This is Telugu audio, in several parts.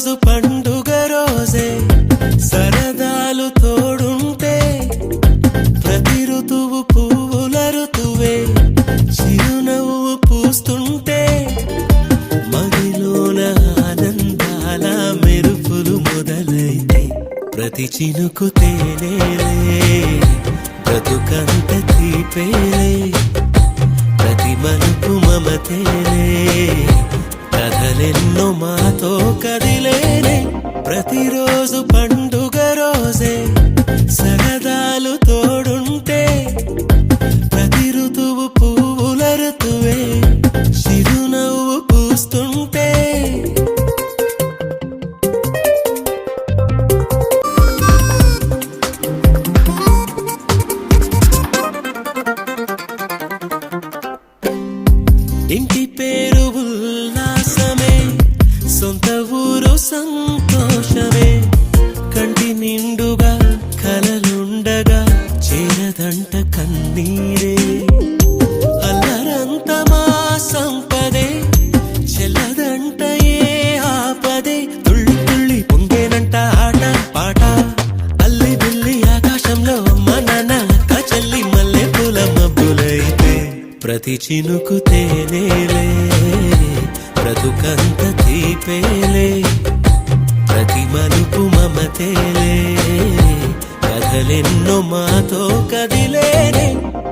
ప్రతిరోజు పండుగ రోజే సరదాలు తోడుంటే ప్రతి ఋతువు పువ్వుల ఋతువే చిరునవ్వు పూస్తుంటే మదిలోన ఆనందాల మెరుపులు మొదలైతే ప్రతి చినుకు తేనేలే బ్రతుకంత తీపేలే ప్రతి మలుపు మమతేలే కథలెన్నో మాతో కదిలేనే ప్రతిరోజు పండుగ రోజే సరదాలు తోడుంటే ప్రతి ఋతువు పువ్వుల ఋతువే చిరునవ్వు పూస్తుంటే ఇంటి పేరు ఉల్లాసమే సొంత ఊరు సంతోషమే కంటి నిండుగా కలలుండగా చేరదంట కన్నీరే అల్లరంత మా సంపదే చెల్లదంట ఏ ఆపదే తుళ్ళి తుళ్ళి పొంగేనంట ఆట పాట అల్లి బిల్లి ఆకాశంలో అమ్మ నాన్న అక్క చెల్లి మల్లె పూల మబ్బులైతే ప్రతి చినుకు తేనేలే బ్రతుకంత తీపేలే ప్రతి మలుపు మమతేలే కథలెన్నో మాతో కదిలేనే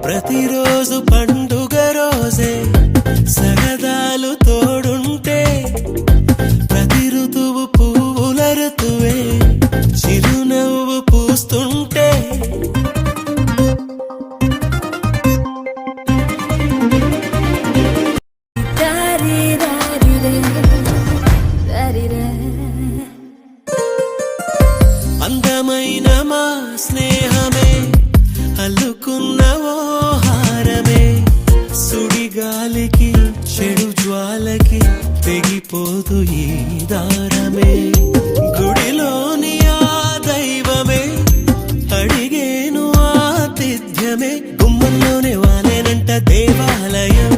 ప్రతిరోజు పండుగ రోజే సరదాలు తోడుంటే ప్రతి ఋతువు పువ్వుల ఋతువే చిరునవ్వు పూస్తుంటే అందమైన మా స్నేహమే అల్లుకున్న ఓ హారమే సుడిగాలికి చెడు జ్వాలకి తెగిపోదు ఈ దారమే గుడిలోని ఆ దైవమే అడిగేను ఆతిథ్యమే గుమ్మంలోనే వాలేనంట దేవాలయం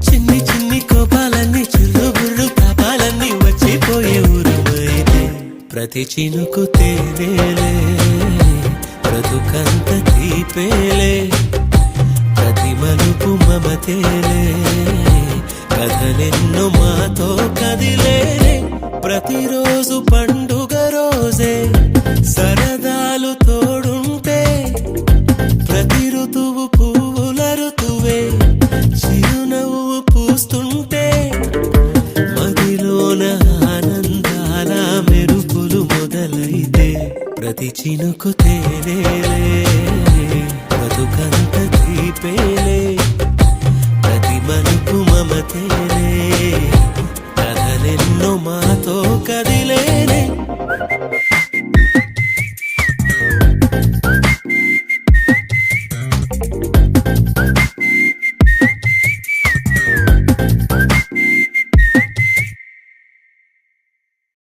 చిన్ని చిన్ని కోపాలన్నీ చిల్లుబుర్రు తాపాలన్నీ వచ్చిపోయే ఊరుమైతే ప్రతి చినుకు తేనేలే బ్రతుకంత తీపేలే ప్రతి మలుపు మమతేలే కథలెన్నో మాతో కదిలేనే ప్రతిరోజు పండుగ రోజే